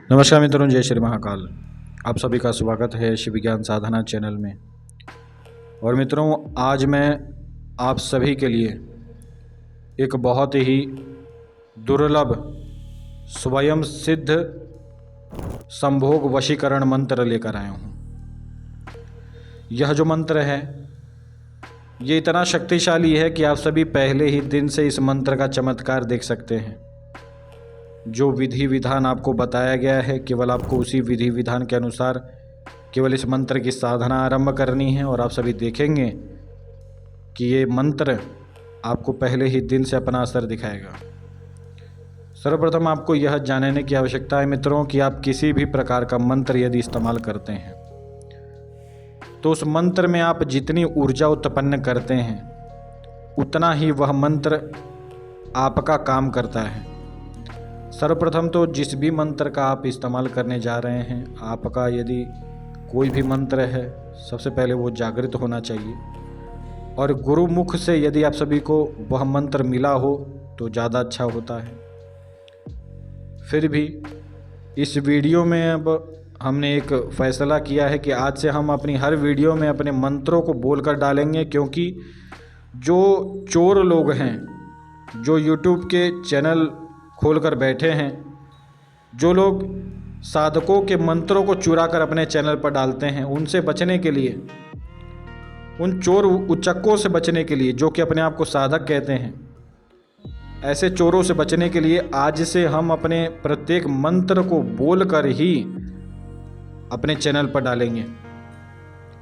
नमस्कार मित्रों, जय श्री महाकाल। आप सभी का स्वागत है शिव ज्ञान साधना चैनल में। और मित्रों, आज मैं आप सभी के लिए एक बहुत ही दुर्लभ स्वयं सिद्ध संभोग वशीकरण मंत्र लेकर आया हूँ। यह जो मंत्र है ये इतना शक्तिशाली है कि आप सभी पहले ही दिन से इस मंत्र का चमत्कार देख सकते हैं। जो विधि विधान आपको बताया गया है, केवल आपको उसी विधि विधान के अनुसार केवल इस मंत्र की साधना आरंभ करनी है और आप सभी देखेंगे कि ये मंत्र आपको पहले ही दिन से अपना असर दिखाएगा। सर्वप्रथम आपको यह जानने की आवश्यकता है मित्रों कि आप किसी भी प्रकार का मंत्र यदि इस्तेमाल करते हैं तो उस मंत्र में आप जितनी ऊर्जा उत्पन्न करते हैं उतना ही वह मंत्र आपका काम करता है। सर्वप्रथम तो जिस भी मंत्र का आप इस्तेमाल करने जा रहे हैं, आपका यदि कोई भी मंत्र है, सबसे पहले वो जागृत होना चाहिए और गुरुमुख से यदि आप सभी को वह मंत्र मिला हो तो ज़्यादा अच्छा होता है। फिर भी इस वीडियो में अब हमने एक फ़ैसला किया है कि आज से हम अपनी हर वीडियो में अपने मंत्रों को बोलकर डालेंगे, क्योंकि जो चोर लोग हैं, जो यूट्यूब के चैनल खोलकर बैठे हैं, जो लोग साधकों के मंत्रों को चुरा कर अपने चैनल पर डालते हैं, उनसे बचने के लिए, उन चोर उचक्कों से बचने के लिए जो कि अपने आप को साधक कहते हैं, ऐसे चोरों से बचने के लिए आज से हम अपने प्रत्येक मंत्र को बोलकर ही अपने चैनल पर डालेंगे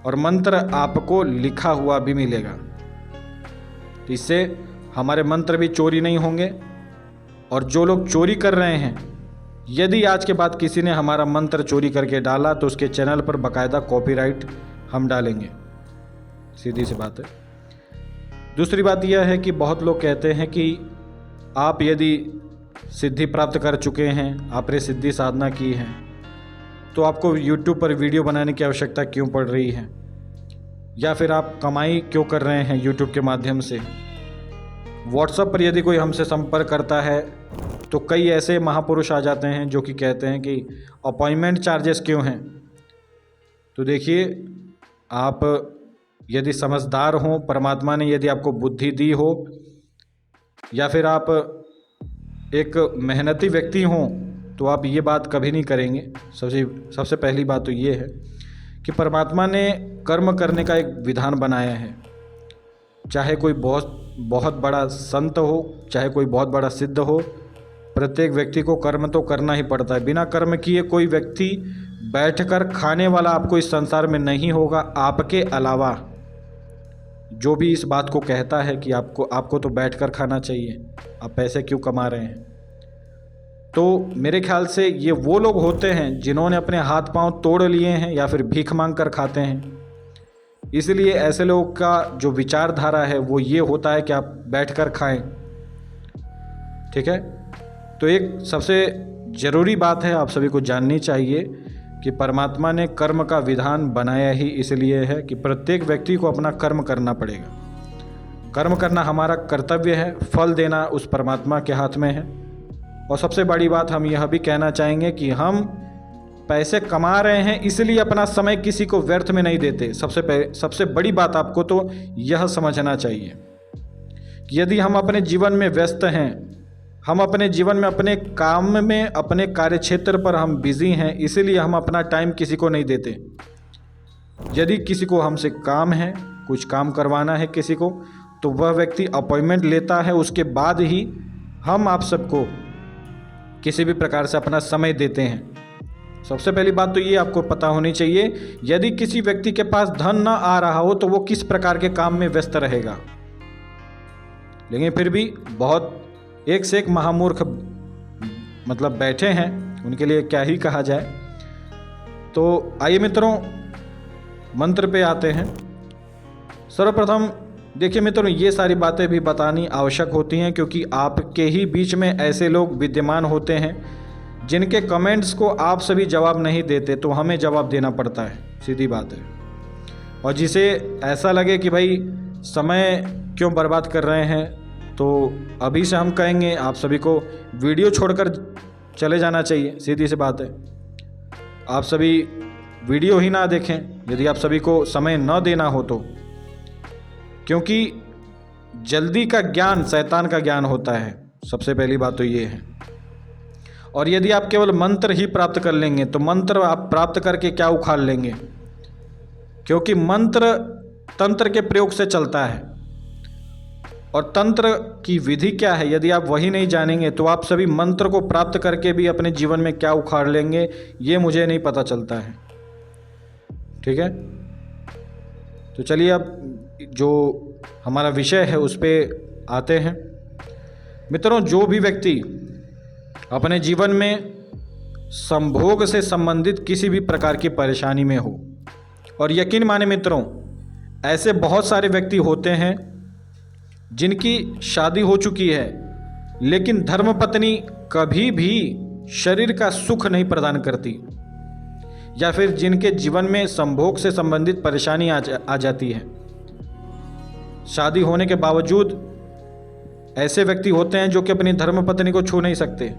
और मंत्र आपको लिखा हुआ भी मिलेगा। इससे हमारे मंत्र भी चोरी नहीं होंगे। और जो लोग चोरी कर रहे हैं, यदि आज के बाद किसी ने हमारा मंत्र चोरी करके डाला तो उसके चैनल पर बाकायदा कॉपीराइट हम डालेंगे। सीधी सी बात है। दूसरी बात यह है कि बहुत लोग कहते हैं कि आप यदि सिद्धि प्राप्त कर चुके हैं, आपने सिद्धि साधना की है, तो आपको YouTube पर वीडियो बनाने की आवश्यकता क्यों पड़ रही है, या फिर आप कमाई क्यों कर रहे हैं YouTube के माध्यम से। व्हाट्सएप पर यदि कोई हमसे संपर्क करता है तो कई ऐसे महापुरुष आ जाते हैं जो कि कहते हैं कि अपॉइंटमेंट चार्जेस क्यों हैं। तो देखिए, आप यदि समझदार हों, परमात्मा ने यदि आपको बुद्धि दी हो, या फिर आप एक मेहनती व्यक्ति हों, तो आप ये बात कभी नहीं करेंगे। सबसे पहली बात तो ये है कि परमात्मा ने कर्म करने का एक विधान बनाया है। चाहे कोई बहुत बड़ा संत हो, चाहे कोई बहुत बड़ा सिद्ध हो, प्रत्येक व्यक्ति को कर्म तो करना ही पड़ता है। बिना कर्म किए कोई व्यक्ति बैठकर खाने वाला आपको इस संसार में नहीं होगा, आपके अलावा। जो भी इस बात को कहता है कि आपको तो बैठकर खाना चाहिए, आप पैसे क्यों कमा रहे हैं, तो मेरे ख्याल से ये वो लोग होते हैं जिन्होंने अपने हाथ पांव तोड़ लिए हैं या फिर भीख मांग कर खाते हैं। इसलिए ऐसे लोगों का जो विचारधारा है वो ये होता है कि आप बैठकर खाएं। ठीक है, तो एक सबसे ज़रूरी बात है आप सभी को जाननी चाहिए कि परमात्मा ने कर्म का विधान बनाया ही इसलिए है कि प्रत्येक व्यक्ति को अपना कर्म करना पड़ेगा। कर्म करना हमारा कर्तव्य है, फल देना उस परमात्मा के हाथ में है। और सबसे बड़ी बात हम यह भी कहना चाहेंगे कि हम पैसे कमा रहे हैं इसलिए अपना समय किसी को व्यर्थ में नहीं देते। सबसे बड़ी बात आपको तो यह समझना चाहिए कि यदि हम अपने जीवन में व्यस्त हैं, हम अपने जीवन में अपने काम में, अपने कार्यक्षेत्र पर हम बिजी हैं, इसीलिए हम अपना टाइम किसी को नहीं देते। यदि किसी को हमसे काम है, कुछ काम करवाना है किसी को, तो वह व्यक्ति अपॉइंटमेंट लेता है, उसके बाद ही हम आप सबको किसी भी प्रकार से अपना समय देते हैं। सबसे पहली बात तो ये आपको पता होनी चाहिए, यदि किसी व्यक्ति के पास धन ना आ रहा हो तो वो किस प्रकार के काम में व्यस्त रहेगा। लेकिन फिर भी बहुत एक से एक महामूर्ख मतलब बैठे हैं, उनके लिए क्या ही कहा जाए। तो आइए मित्रों, मंत्र पे आते हैं। सर्वप्रथम देखिए मित्रों, ये सारी बातें भी बतानी आवश्यक होती हैं क्योंकि आपके ही बीच में ऐसे लोग विद्यमान होते हैं जिनके कमेंट्स को आप सभी जवाब नहीं देते, तो हमें जवाब देना पड़ता है, सीधी बात है। और जिसे ऐसा लगे कि भाई समय क्यों बर्बाद कर रहे हैं, तो अभी से हम कहेंगे आप सभी को वीडियो छोड़कर चले जाना चाहिए, सीधी सी बात है। आप सभी वीडियो ही ना देखें यदि आप सभी को समय न देना हो तो, क्योंकि जल्दी का ज्ञान शैतान का ज्ञान होता है, सबसे पहली बात तो ये है। और यदि आप केवल मंत्र ही प्राप्त कर लेंगे तो मंत्र आप प्राप्त करके क्या उखाड़ लेंगे, क्योंकि मंत्र तंत्र के प्रयोग से चलता है और तंत्र की विधि क्या है यदि आप वही नहीं जानेंगे तो आप सभी मंत्र को प्राप्त करके भी अपने जीवन में क्या उखाड़ लेंगे ये मुझे नहीं पता चलता है। ठीक है, तो चलिए अब जो हमारा विषय है उस पर आते हैं। मित्रों, जो भी व्यक्ति अपने जीवन में संभोग से संबंधित किसी भी प्रकार की परेशानी में हो, और यकीन माने मित्रों ऐसे बहुत सारे व्यक्ति होते हैं जिनकी शादी हो चुकी है लेकिन धर्मपत्नी कभी भी शरीर का सुख नहीं प्रदान करती, या फिर जिनके जीवन में संभोग से संबंधित परेशानी आ जाती है। शादी होने के बावजूद ऐसे व्यक्ति होते हैं जो कि अपनी धर्मपत्नी को छू नहीं सकते,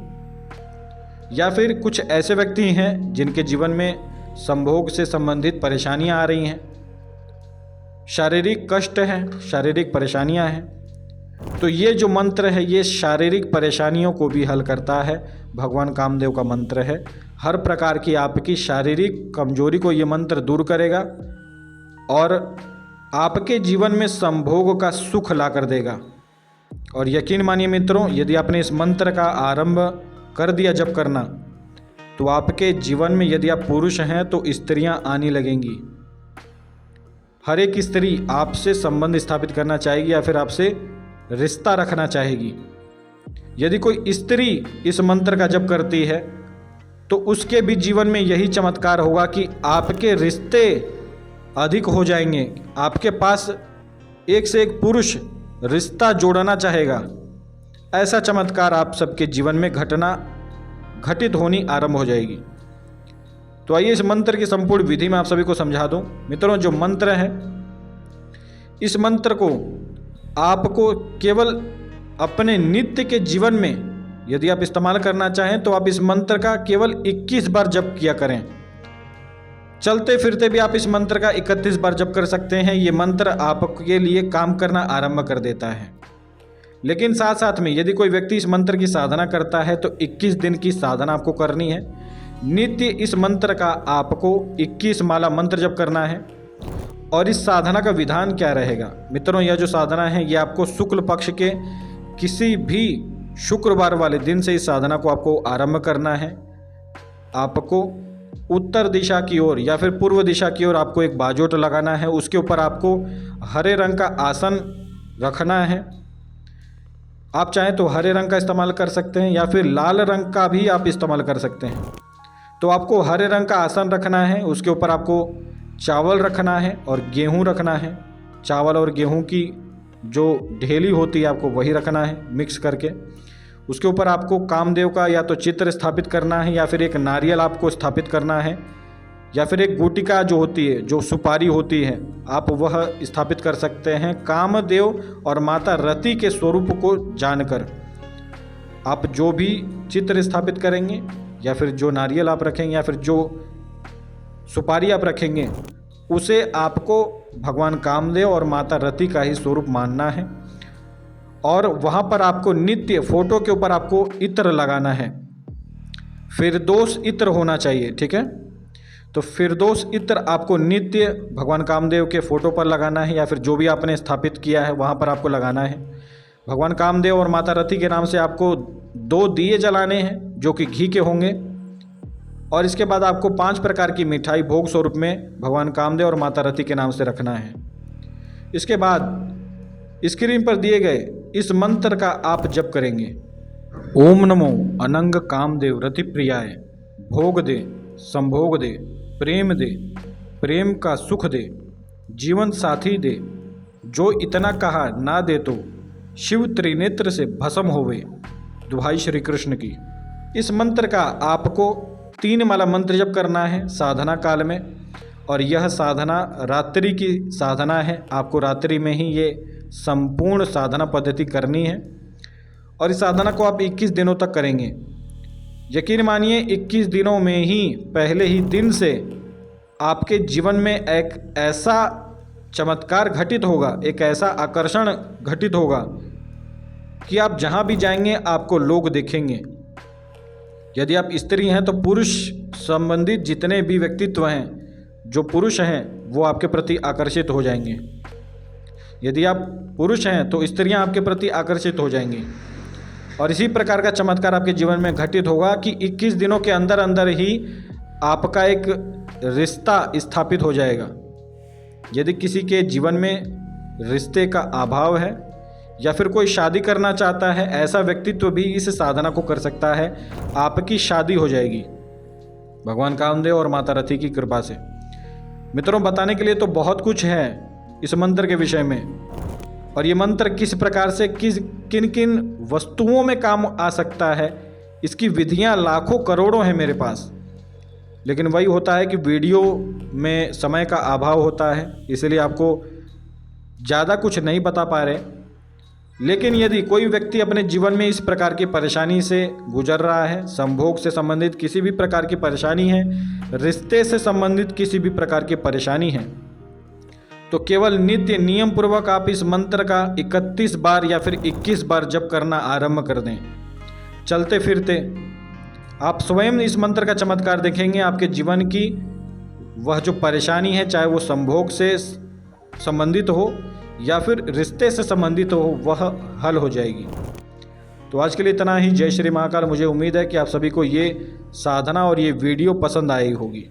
या फिर कुछ ऐसे व्यक्ति हैं जिनके जीवन में संभोग से संबंधित परेशानियां आ रही हैं, शारीरिक कष्ट हैं, शारीरिक परेशानियां हैं। तो ये जो मंत्र है ये शारीरिक परेशानियों को भी हल करता है। भगवान कामदेव का मंत्र है, हर प्रकार की आपकी शारीरिक कमजोरी को ये मंत्र दूर करेगा और आपके जीवन में संभोग का सुख ला कर देगा। और यकीन मानिए मित्रों, यदि आपने इस मंत्र का आरंभ कर दिया जब करना, तो आपके जीवन में यदि आप पुरुष हैं तो स्त्रियां आने लगेंगी। हर एक स्त्री आपसे संबंध स्थापित करना चाहेगी या फिर आपसे रिश्ता रखना चाहेगी। यदि कोई स्त्री इस मंत्र का जप करती है तो उसके भी जीवन में यही चमत्कार होगा कि आपके रिश्ते अधिक हो जाएंगे। आपके पास एक से एक पुरुष रिश्ता जोड़ना चाहेगा। ऐसा चमत्कार आप सबके जीवन में घटित होनी आरंभ हो जाएगी। तो आइए इस मंत्र की संपूर्ण विधि में आप सभी को समझा दूं। मित्रों, जो मंत्र है इस मंत्र को आपको केवल अपने नित्य के जीवन में यदि आप इस्तेमाल करना चाहें तो आप इस मंत्र का केवल 21 बार जप किया करें। चलते फिरते भी आप इस मंत्र का 31 बार जप कर सकते हैं। ये मंत्र आपके लिए काम करना आरंभ कर देता है। लेकिन साथ साथ में यदि कोई व्यक्ति इस मंत्र की साधना करता है तो 21 दिन की साधना आपको करनी है। नित्य इस मंत्र का आपको 21 माला मंत्र जप करना है। और इस साधना का विधान क्या रहेगा मित्रों, यह जो साधना है ये आपको शुक्ल पक्ष के किसी भी शुक्रवार वाले दिन से इस साधना को आपको आरंभ करना है। आपको उत्तर दिशा की ओर या फिर पूर्व दिशा की ओर आपको एक बाजोट लगाना है। उसके ऊपर आपको हरे रंग का आसन रखना है। आप चाहें तो हरे रंग का इस्तेमाल कर सकते हैं या फिर लाल रंग का भी आप इस्तेमाल कर सकते हैं। तो आपको हरे रंग का आसन रखना है, उसके ऊपर आपको चावल रखना है और गेहूं रखना है। चावल और गेहूं की जो ढेली होती है आपको वही रखना है मिक्स करके। उसके ऊपर आपको कामदेव का या तो चित्र स्थापित करना है या फिर एक नारियल आपको स्थापित करना है या फिर एक गुटिका जो होती है, जो सुपारी होती है, आप वह स्थापित कर सकते हैं। कामदेव और माता रति के स्वरूप को जानकर आप जो भी चित्र स्थापित करेंगे या फिर जो नारियल आप रखेंगे या फिर जो सुपारी आप रखेंगे उसे आपको भगवान कामदेव और माता रति का ही स्वरूप मानना है। और वहाँ पर आपको नित्य फोटो के ऊपर आपको इत्र लगाना है। फिरदौस इत्र होना चाहिए, ठीक है। तो फिरदौस इत्र आपको नित्य भगवान कामदेव के फोटो पर लगाना है या फिर जो भी आपने स्थापित किया है वहाँ पर आपको लगाना है। भगवान कामदेव और माता रति के नाम से आपको 2 दिए जलाने हैं जो कि घी के होंगे। और इसके बाद आपको 5 प्रकार की मिठाई भोग स्वरूप में भगवान कामदेव और माता रति के नाम से रखना है। इसके बाद स्क्रीन पर दिए गए इस मंत्र का आप जप करेंगे। ओम नमो अनंग कामदेव रति प्रियाय, भोग दे, संभोग दे, प्रेम दे, प्रेम का सुख दे, जीवन साथी दे, जो इतना कहा ना दे तो शिव त्रिनेत्र से भस्म होवे। दुहाई श्री कृष्ण की। इस मंत्र का आपको 3 माला मंत्र जप करना है साधना काल में। और यह साधना रात्रि की साधना है। आपको रात्रि में ही ये संपूर्ण साधना पद्धति करनी है और इस साधना को आप 21 दिनों तक करेंगे। यकीन मानिए 21 दिनों में ही पहले ही दिन से आपके जीवन में एक ऐसा चमत्कार घटित होगा, एक ऐसा आकर्षण घटित होगा कि आप जहाँ भी जाएंगे आपको लोग देखेंगे। यदि आप स्त्री हैं तो पुरुष संबंधित जितने भी व्यक्तित्व हैं, जो पुरुष हैं, वो आपके प्रति आकर्षित हो जाएंगे। यदि आप पुरुष हैं तो स्त्रियां आपके प्रति आकर्षित हो जाएंगी। और इसी प्रकार का चमत्कार आपके जीवन में घटित होगा कि 21 दिनों के अंदर अंदर ही आपका एक रिश्ता स्थापित हो जाएगा। यदि किसी के जीवन में रिश्ते का अभाव है या फिर कोई शादी करना चाहता है, ऐसा व्यक्तित्व भी इस साधना को कर सकता है। आपकी शादी हो जाएगी भगवान कामदेव और माता रथी की कृपा से। मित्रों, बताने के लिए तो बहुत कुछ है इस मंत्र के विषय में, और ये मंत्र किस प्रकार से किन किन वस्तुओं में काम आ सकता है, इसकी विधियां लाखों करोड़ों हैं मेरे पास। लेकिन वही होता है कि वीडियो में समय का अभाव होता है, इसलिए आपको ज़्यादा कुछ नहीं बता पा रहे। लेकिन यदि कोई व्यक्ति अपने जीवन में इस प्रकार की परेशानी से गुजर रहा है, संभोग से संबंधित किसी भी प्रकार की परेशानी है, रिश्ते से संबंधित किसी भी प्रकार की परेशानी है, तो केवल नित्य नियम पूर्वक आप इस मंत्र का 31 बार या फिर 21 बार जप करना आरंभ कर दें। चलते फिरते आप स्वयं इस मंत्र का चमत्कार देखेंगे। आपके जीवन की वह जो परेशानी है, चाहे वो संभोग से संबंधित हो या फिर रिश्ते से संबंधित हो, वह हल हो जाएगी। तो आज के लिए इतना ही। जय श्री महाकाल। मुझे उम्मीद है कि आप सभी को ये साधना और ये वीडियो पसंद आई होगी।